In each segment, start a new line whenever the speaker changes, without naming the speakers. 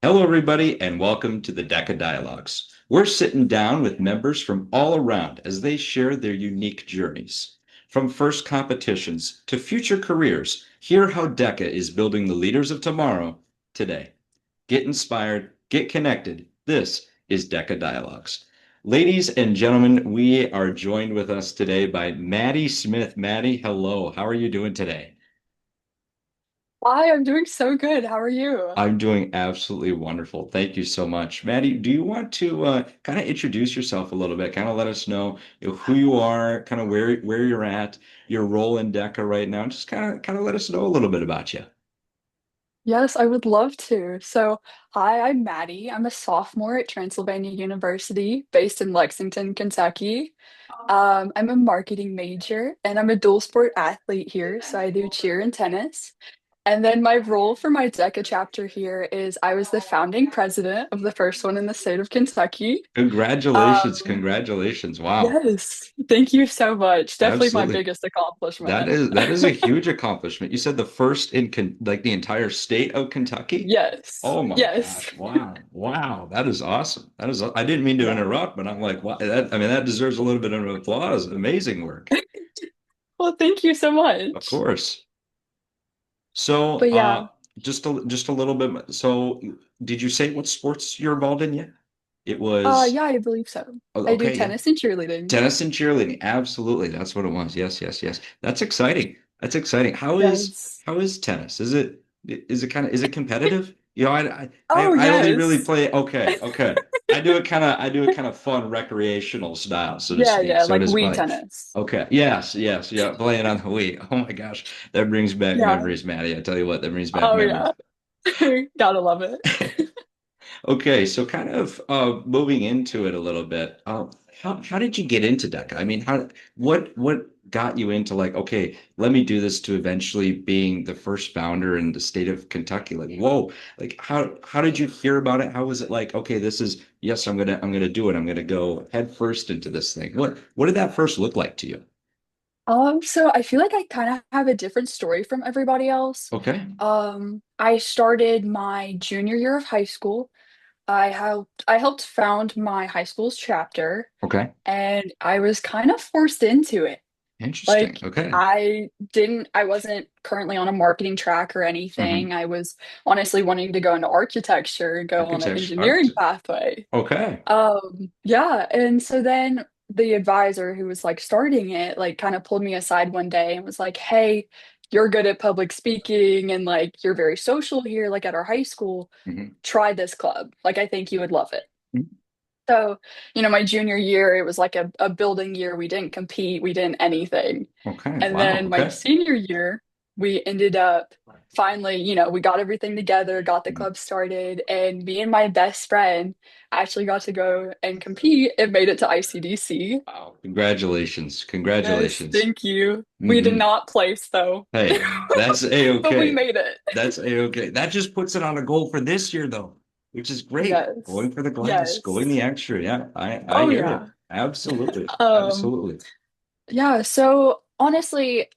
Hello, everybody, and welcome to the DECA Dialogues. We're sitting down with members from all around as they share their unique journeys. From first competitions to future careers, hear how DECA is building the leaders of tomorrow today. Get inspired, get connected. This is DECA Dialogues. Ladies and gentlemen, we are joined with us today by Maddie Smith. Maddie, hello. How are you doing today?
Hi, I'm doing so good. How are you?
I'm doing absolutely wonderful. Thank you so much. Maddie, do you want to kind of introduce yourself a little bit? Kind of let us know, who you are, kind of where you're at, your role in DECA right now. Just kind of let us know a little bit about you.
Yes, I would love to. Hi, I'm Maddie. I'm a sophomore at Transylvania University, based in Lexington, Kentucky. I'm a marketing major and I'm a dual sport athlete here. So I do cheer and tennis. And then my role for my DECA chapter here is I was the founding president of the first one in the state of Kentucky.
Congratulations,
Um,
congratulations. Wow.
yes, thank you so much. Definitely my
Absolutely.
biggest
That
accomplishment.
is that is a huge accomplishment. You said the first in like the entire state of Kentucky?
Yes,
Oh my
yes,
gosh. Wow. Wow. That is awesome. I didn't mean to
yeah.
interrupt, but I'm like, wow, I mean, that deserves a little bit of applause. Amazing work.
Well, thank you so
Of
much.
course. So,
But yeah,
just a little bit. So, did you say what sports you're involved in yet? It was,
yeah, I believe so.
oh,
I do
okay, yeah.
tennis and cheerleading.
Tennis and cheerleading. Absolutely. That's what it was. Yes, yes, yes. That's exciting. That's exciting.
Yes.
How is tennis? Is it competitive? You know,
Oh,
I only really
yes.
play, okay, okay. I do it kind of fun recreational style, so to
Yeah,
speak.
yeah,
So it
like
is
Wii
play.
tennis.
Okay. Yes, yes, yeah. Playing on the Wii. Oh my gosh. That brings back
Yeah.
memories, Maddie. I tell you what, that brings back
Oh, yeah.
memories.
Gotta love it.
Okay, so kind of moving into it a little bit. How did you get into DECA? I mean, what got you into like, okay, let me do this to eventually being the first founder in the state of Kentucky? Like, whoa, like how did you hear about it? How was it like, okay, this is yes, I'm gonna do it. I'm gonna go head first into this thing. What did that first look like to you?
So I feel like I kind of have a different story from everybody else.
Okay.
I started my junior year of high school. I helped found my high school's chapter,
Okay.
and I was kind of forced into it.
Interesting.
Like
Okay.
I wasn't currently on a marketing track or
Hmm.
anything. I was honestly wanting to go into architecture and go on an
Architecture,
engineering
architect.
pathway.
Okay.
Yeah, and so then the advisor who was like starting it, like kind of pulled me aside one day and was like, "Hey, you're good at public speaking and like you're very social here, like at our high school.
Hmm.
Try this club. Like I think you would love it." So, my junior year, it was like a building year. We didn't compete, we didn't anything.
Okay.
And
Wow.
then my
Okay.
senior year, we ended up finally, we got everything together, got the
Mhm.
club started, and me and my best friend actually got to go and compete and made it to ICDC.
Wow. Congratulations.
Yes,
Congratulations.
thank you. We did
Hmm.
not place though,
Hey, that's
but we
a-okay.
made it.
That's a-okay. That just puts it on a goal for this year though, which is great.
Yes.
Going for the glass, going
Yes.
the extra. Yeah, I
Oh
hear you.
yeah.
Absolutely.
Um,
Absolutely.
yeah, so honestly,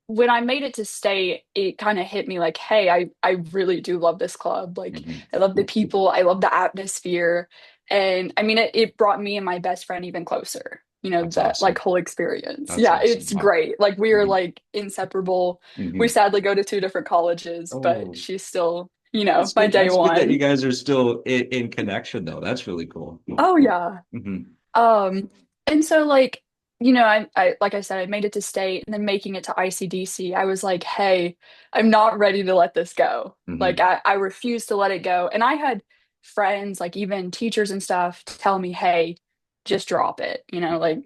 when I made it to state, it kind of hit me like, hey, I really do love this club. Like,
Hmm.
I love the people, I love the atmosphere. And I mean, it brought me and my best friend even closer,
That's
that like
awesome.
whole experience.
That's
Yeah,
awesome.
it's
Wow.
great. Like, we are
Hmm.
like inseparable. We
Hmm.
sadly go to two different colleges, but
Oh,
she's still,
that's
my
good.
day
That's good that you
one.
guys are still in connection though. That's really cool.
Oh, yeah.
Hmm.
Um, and so like, I like I said, I made it to state and then making it to ICDC, I was like, hey, I'm not ready to let this go. Like
Hmm.
I refuse to let it go. And I had friends, like even teachers and stuff, tell me, hey, just drop it, like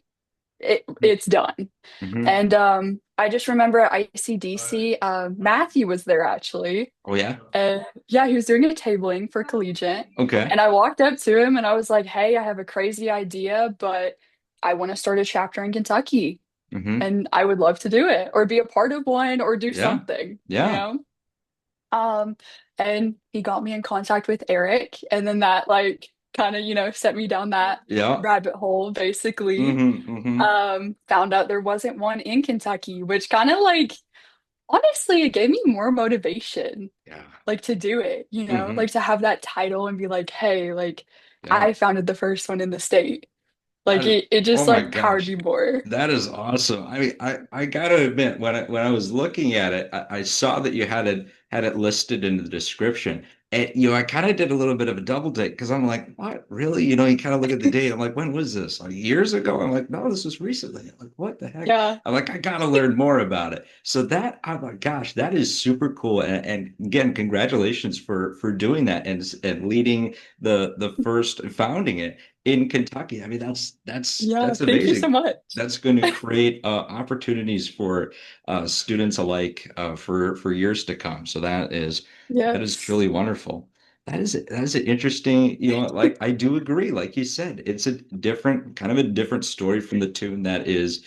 it's done.
Hmm.
And I just remember at ICDC, Matthew was there actually.
Oh yeah.
And yeah, he was doing a tabling for Collegiate.
Okay.
And I walked up to him and I was like, hey, I have a crazy idea, but I want to start a chapter in Kentucky
Hmm.
and I would love to do it or be a part of one or do
Yeah.
something, you
Yeah.
know? Um, and he got me in contact with Eric. And then that like kind of, set me down that
Yeah.
rabbit hole basically.
Hmm. Hmm.
Found out there wasn't one in Kentucky, which kind of like Honestly, it gave me more motivation,
Yeah.
like to do it,
Hmm.
like to have that title and be like, hey, like
Yeah.
I founded the first one in the state. Like
That is,
it
oh
just
my
like powered
gosh.
me more.
That is awesome. I mean, I gotta admit, when I was looking at it, I saw that you had it listed in the description. And I kind of did a little bit of a double take because I'm like, what? Really? You kind of look at the date. I'm like, when was this? Like years ago? I'm like, no, this was recently. I'm like, what the heck?
Yeah.
I'm like, I gotta learn more about it. So that, oh my gosh, that is super cool. And again, congratulations for doing that and leading the first founding it in Kentucky. I mean,
Yeah.
that's
Thank you so
amazing.
much.
That's going to create opportunities for students alike for years to come. So that is
Yes.
truly wonderful. That is an interesting, like I do agree. Like you said, it's a different kind of a different story from the tune that is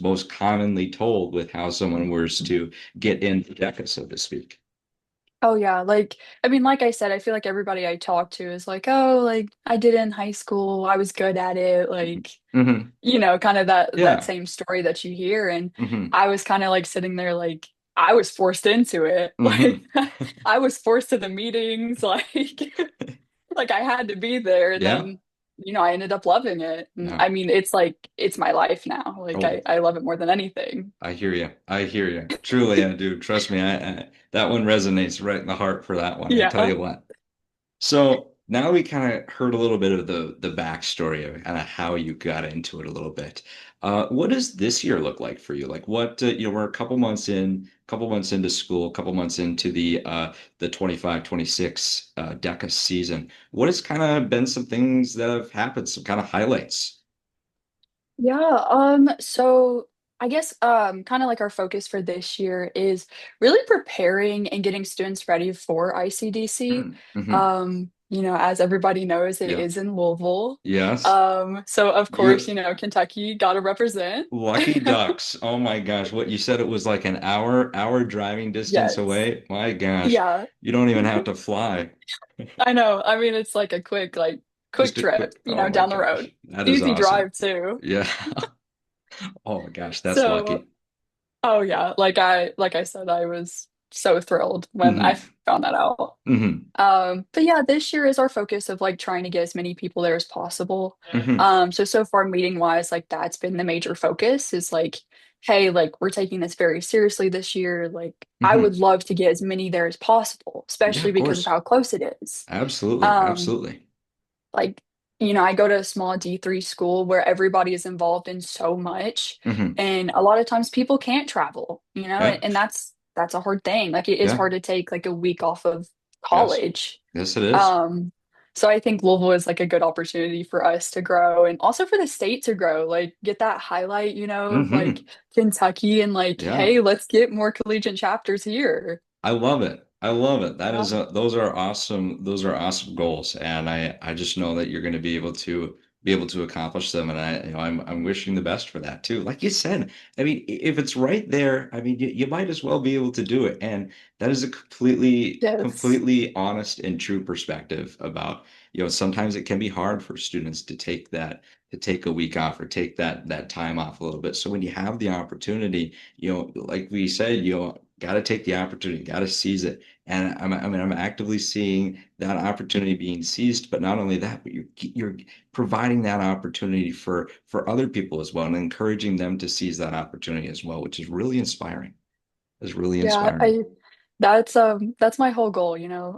most commonly told with how someone was to get into DECA, so to speak.
Oh yeah, like I mean, like I said, I feel like everybody I talk to is like, oh, like I did it in high school, I was good at it, like
Hmm.
kind of that
Yeah.
same story that you hear. And
Hmm.
I was kind of like sitting there like I was forced into it. Like
Hmm.
I was forced to the meetings, like like I had to be there. And
Yeah.
then, I ended up loving it. And
Yeah.
I mean, it's like it's my life now. Like
Oh,
I love it more than anything.
I hear you. I hear you. Truly, I do. Trust me, that one resonates right in the heart for that one. I tell
Yeah.
you what. So now we kind of heard a little bit of the backstory of kind of how you got into it a little bit. What does this year look like for you? Like what we're a couple months into school, a couple months into the 25-26 DECA season. What has kind of been some things that have happened, some kind of highlights?
Yeah, so I guess kind of like our focus for this year is really preparing and getting students ready for ICDC.
Mm-hmm.
As everybody knows, it
Yeah.
is in Louisville.
Yes.
So of course,
You
Kentucky gotta represent.
lucky ducks. Oh my gosh. What you said it was like an hour driving distance
Yes.
away. My gosh.
Yeah.
You don't even have to fly.
I know. I mean, it's like a quick
Just a quick,
trip,
oh my
down the road.
gosh. That is
Easy
awesome.
drive too.
Yeah. Oh my gosh, that's
So
lucky.
oh yeah, like I said, I was so thrilled when I
Hmm.
found that out.
Hmm.
But yeah, this year is our focus of like trying to get as many people there as possible.
Hmm.
So far meeting wise, like that's been the major focus is like, hey, like we're taking this very seriously this year. Like I
Hmm.
would love to get as many there as possible,
Yeah,
especially
of
because of
course.
how close it is.
Absolutely.
Um,
Absolutely.
like, I go to a small D3 school where everybody is involved in so much,
Hmm.
and a lot of times people can't travel,
Yeah.
and that's a hard thing. Like it is
Yeah.
hard to take like a week off of
Yes.
college.
Yes, it is.
Um, so I think Louisville is like a good opportunity for us to grow and also for the state to grow, like get that highlight, of like
Hmm.
Kentucky and like,
Yeah.
hey, let's get more collegiate chapters here.
I love it. I love it. That
Yeah.
is those are awesome. Those are awesome goals, and I just know that you're going to be able to accomplish them, and I'm wishing the best for that too. Like you said, I mean, if it's right there, I mean, you might as well be able to do it, and that is a
Yes.
completely honest and true perspective about sometimes it can be hard for students to take to take a week off or take that time off a little bit. So when you have the opportunity, like we said, got to take the opportunity, got to seize it. And I mean, I'm actively seeing that opportunity being seized, but not only that, but you're providing that opportunity for other people as well and encouraging them to seize that opportunity as well, which is really inspiring. Is really
Yeah,
inspiring.
that's my whole goal,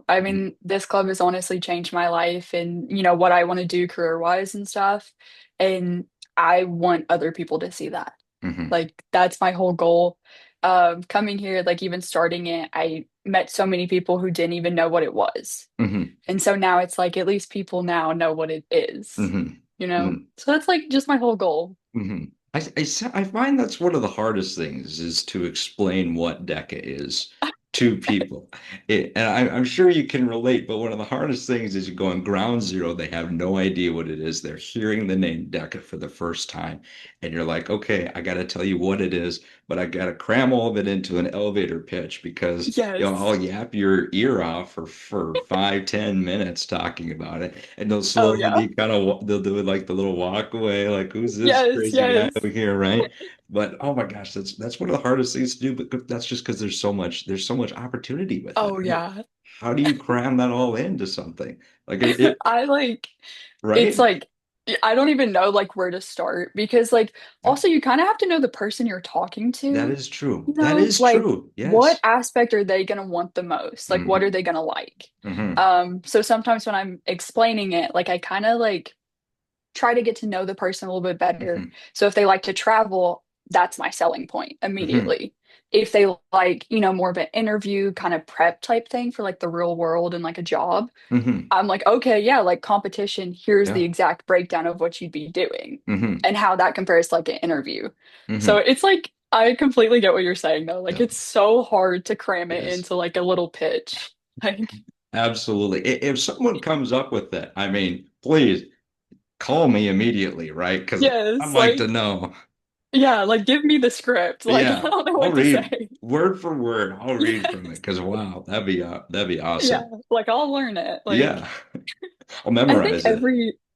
I
Hmm.
mean, this club has honestly changed my life and what I want to do career-wise and stuff. And I want other people to see that.
Hmm.
Like that's my whole goal. Coming here, like even starting it, I met so many people who didn't even know what it was.
Hmm.
And so now it's like at least people now know what it is,
Hmm.
So that's like just my whole goal.
Hmm. I find that's one of the hardest things is to explain what DECA is to people. And I'm sure you can relate, but one of the hardest things is you go on ground zero, they have no idea what it is. They're hearing the name DECA for the first time. And you're like, okay, I got to tell you what it is, but I got to cram all of it into an elevator pitch because,
Yes.
I'll yap your ear off for 5-10 minutes talking about it. And they'll
Oh
slowly
yeah.
be they'll do it like the little walk away, like, who's this
Yes,
crazy guy
yes.
over here, right? But oh my gosh, that's one of the hardest things to do. But that's just because there's so much opportunity with it,
Oh
right?
yeah.
How do you cram that all into something? Like it
I like it's
right?
like I don't even know like where to start because like
Yeah,
also you kind of have to know the person you're talking
that
to,
is true.
you
That
know?
is
Like
true.
what
Yes.
aspect are they gonna want the most? Like what are
Hmm.
they gonna like?
Hmm.
So sometimes when I'm explaining it, like I kind of like try to get to know the person a little bit better.
Hmm.
So if they like to travel, that's my selling point
Hmm.
immediately. If they like, more of an interview kind of prep type thing for like the real world and like a job,
Hmm.
I'm like, okay, yeah, like competition, here's the
Yeah.
exact breakdown of what you'd be doing
Hmm.
and how that compares to like an interview. So
Hmm.
it's like, I completely get what you're saying though. Like
Yeah,
it's so hard to cram
it
it
is.
into like a little pitch. Like,
Absolutely. If someone comes up with it, I mean, please call me immediately, right? Because I'd
yes,
like to
like,
know.
yeah, like give me the script. Like, I
Yeah,
don't know
I'll
what to
read
say.
word for word. I'll read from it
Yes.
because wow, that'd be
Yeah,
awesome.
like I'll learn it. Like
Yeah, I'll
I think
memorize it.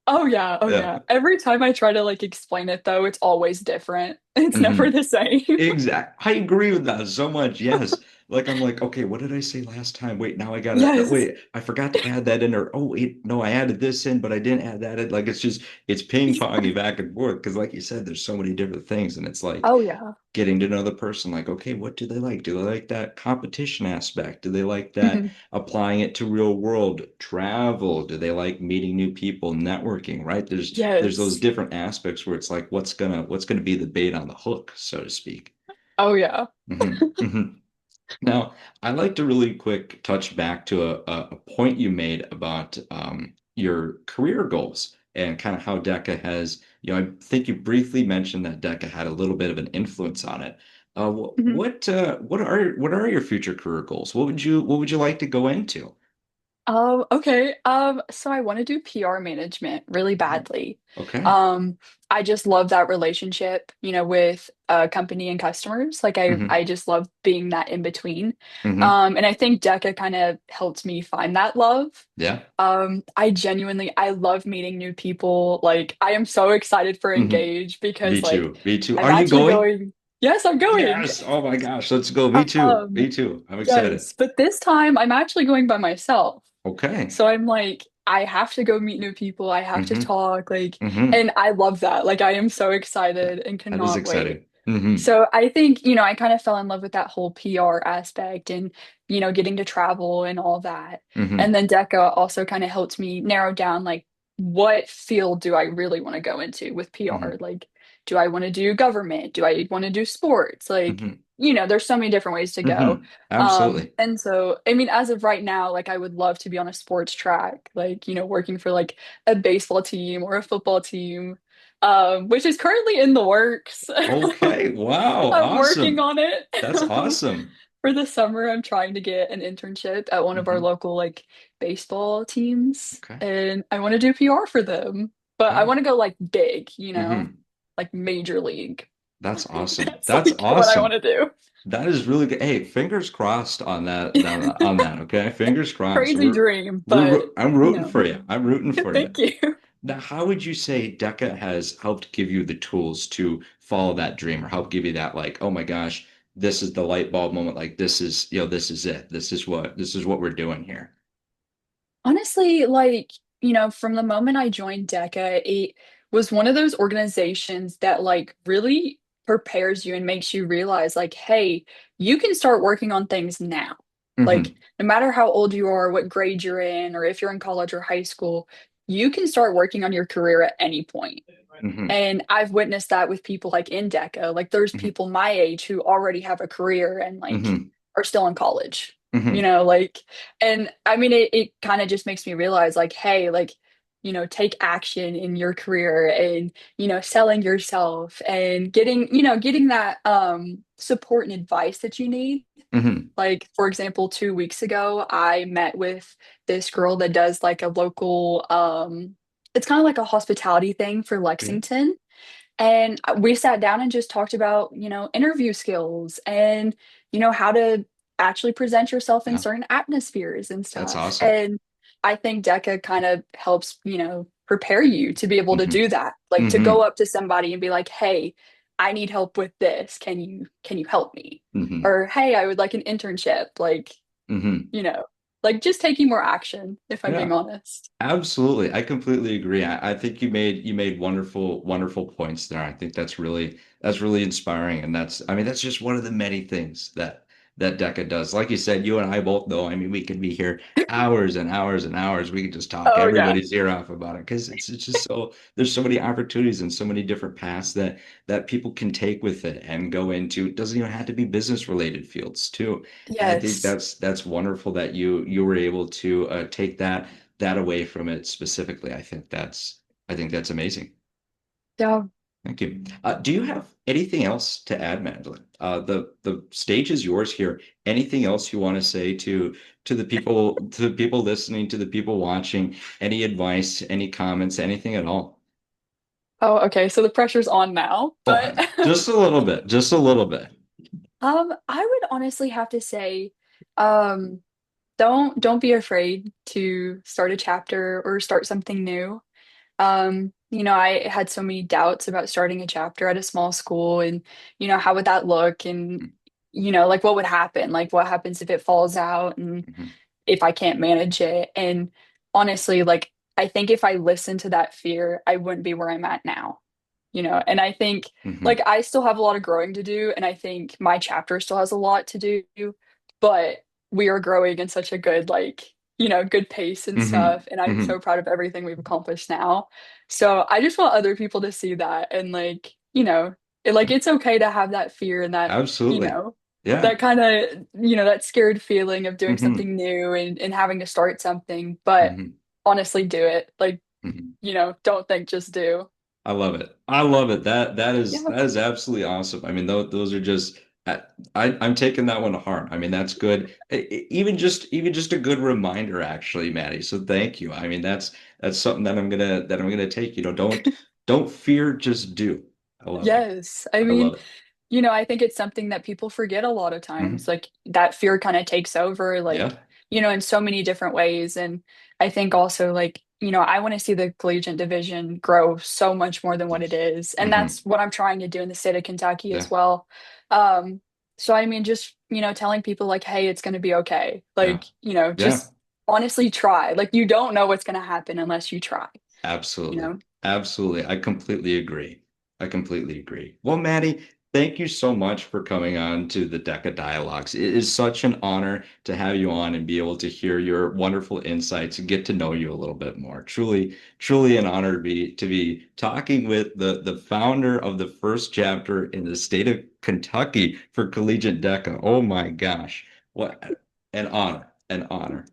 oh
Yeah.
yeah. Every time I try to like explain it though, it's always different. It's
Hmm.
never the same.
Exact. I agree with that so much. Yes. Like I'm like, okay, what did I say last time? Wait, now I gotta
Yes.
wait, I forgot to add that in or oh wait, no, I added this in, but I didn't add that in. Like it's ping-ponging back and forth because like you said, there's so many different things and it's like
Oh yeah.
getting to know the person, like, okay, what do they like? Do they like that competition aspect? Do they like that
Mhm.
applying it to real world travel? Do they like meeting new people, networking, right? There's those
Yes.
different aspects where it's like what's gonna be the bait on the hook, so to speak.
Oh yeah.
Hmm. Hmm. Now, I'd like to really quick touch back to a point you made about your career goals and kind of how DECA has, I think you briefly mentioned that DECA had a little bit of an influence on it.
Mhm.
What are your future career goals? What would you like to go into?
Okay. So I want to do PR management really
Oh,
badly.
okay.
Um, I just love that relationship, with a company and customers. Like I
Hmm.
just love being that in between.
Hmm.
And I think DECA kind of helped me find that love.
Yeah.
I love meeting new people. Like I am so excited for
Hmm.
Engage because
Me
like
too. Me too.
I'm
Are you
actually
going?
going. Yes, I'm going.
Yes. Oh my gosh. Let's go. Me too.
Um,
Me too. I'm excited.
yes, but this time I'm actually going by myself.
Okay.
So I'm like, I have to go meet new people. I have to
Hmm.
talk, like,
Hmm.
and I love that. Like, I am so
Yeah,
excited and
that is
cannot wait.
exciting. Hmm.
So I think, I kind of fell in love with that whole PR aspect and, getting to travel and all that.
Hmm.
And then DECA also kind of helped me narrow down, like, what field do I really want to go into with PR?
Hmm.
Like, do I want to do government? Do I want to do sports? Like,
Hmm.
there's so many different ways to go.
Hmm. Absolutely.
And so, I mean, as of right now, like, I would love to be on a sports track, like, working for like a baseball team or a football team, which is currently in the works.
Okay. Wow.
I'm working
Awesome.
on it.
That's awesome.
For the summer, I'm trying to get an internship at one of our
Hmm.
local like baseball teams,
Okay.
and I want to do PR for them. But I
Okay.
want to go like big,
Hmm.
like major league.
That's awesome.
That's
That's
like what I want
awesome.
to do.
That is really good. Hey, fingers crossed on that. Okay. Fingers crossed.
Crazy dream, but
I'm
you
rooting for
know,
you. I'm rooting for you.
thank you.
Now, how would you say DECA has helped give you the tools to follow that dream or help give you that like, oh my gosh, this is the light bulb moment. Like this is it. This is what we're doing here.
Honestly, like, from the moment I joined DECA, it was one of those organizations that like really prepares you and makes you realize like, hey, you can start working on things now. Like,
Hmm.
no matter how old you are, what grade you're in, or if you're in college or high school, you can start working on your career at any point.
Hmm.
And I've witnessed that with people like in DECA. Like there's
Hmm.
people my age who already have a career and like
Hmm.
are still in college,
Hmm.
like, and I mean, it kind of just makes me realize like, hey, like, take action in your career and, selling yourself and getting that support and advice that you need.
Hmm.
Like, for example, 2 weeks ago, I met with this girl that does like a local, it's kind of like a hospitality thing for
Yeah.
Lexington. And we sat down and just talked about, interview skills and, how to actually present yourself in
Yeah.
certain atmospheres and
That's
stuff.
awesome.
And I think DECA kind of helps, prepare you to be able to
Hmm.
do that. Like to go
Hmm.
up to somebody and be like, hey, I need help with this. Can you help me?
Hmm.
Or hey, I would like an internship. Like,
Hmm.
you know, like just taking more action, if I'm being
Yeah.
honest.
Absolutely. I completely agree. I think you made wonderful points there. I think that's really inspiring. And I mean, that's just one of the many things that DECA does. Like you said, you and I both know. I mean, we could be here hours and hours and hours. We could just talk
Oh yeah.
everybody's ear off about it because it's just there's so many opportunities and so many different paths that people can take with it and go into. It doesn't even have to be business related fields too. And I think
Yes.
that's wonderful that you were able to take that away from it specifically. I think that's amazing.
Yeah.
Thank you. Do you have anything else to add, Madeline? The stage is yours here. Anything else you want to say to the people listening, to the people watching? Any advice, any comments, anything at all?
Oh, okay. So the pressure's on now,
Oh,
but
just a little bit, just a little bit.
I would honestly have to say, um, don't be afraid to start a chapter or start something new. I had so many doubts about starting a chapter at a small school and, how would that look? And, like what would happen? Like what happens if it falls out and
Hmm.
if I can't manage it? And honestly, like I think if I listened to that fear, I wouldn't be where I'm at now. And I think
Hmm.
like I still have a lot of growing to do, and I think my chapter still has a lot to do, but we are growing in such a good, like, good pace and
Hmm.
stuff. And I'm
Hmm.
so proud of everything we've accomplished now. So I just want other people to see that and like, it's okay to have that fear and that, you
Absolutely.
know,
Yeah.
that kind of, that scared feeling of doing
Hmm.
something new and having to start something, but
Hmm.
honestly do it. Like,
Hmm.
don't think, just do.
I love it. I love it. That is
Yeah.
that is absolutely awesome. I mean, those are just I'm taking that one to heart. I mean, that's good. Even just a good reminder, actually, Maddie. So thank you. I mean, that's something that I'm gonna take. Don't fear, just do. I love it.
Yes. I
I
mean,
love it.
I think it's something that people forget a lot of
Hmm.
times. Like that fear kind of takes over, like,
Yeah.
in so many different ways. And I think also, like, I want to see the collegiate division grow so much more than what it
Yes.
is. And
Hmm.
that's what I'm trying to do in the state of Kentucky as
Yeah.
well. Um, so I mean, just, telling people like, hey, it's going to be okay.
Yeah.
Like,
Yeah.
just honestly try. Like, you don't know what's going to happen unless you try, you
Absolutely.
know?
Absolutely. I completely agree. I completely agree. Well, Maddie, thank you so much for coming on to the DECA Dialogues. It is such an honor to have you on and be able to hear your wonderful insights and get to know you a little bit more. Truly, truly an honor to be talking with the founder of the first chapter in the state of Kentucky for Collegiate DECA. Oh my gosh. What an honor. An honor.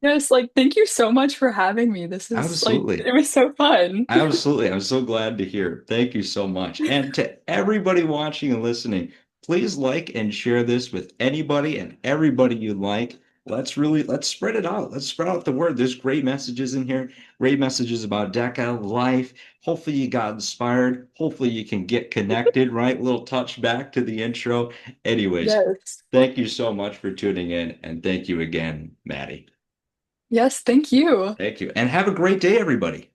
Yes, like thank you so much for having me. This is like
Absolutely.
it was so fun.
Absolutely. I'm so glad to hear. Thank you so much. And to everybody watching and listening, please like and share this with anybody and everybody you like. Let's spread it out. Let's spread out the word. There's great messages in here, great messages about DECA life. Hopefully you got inspired. Hopefully you can get connected, right? A little touch back to the intro. Anyways,
Yes.
thank you so much for tuning in. And thank you again, Maddie.
Yes, thank you.
Thank you. And have a great day, everybody.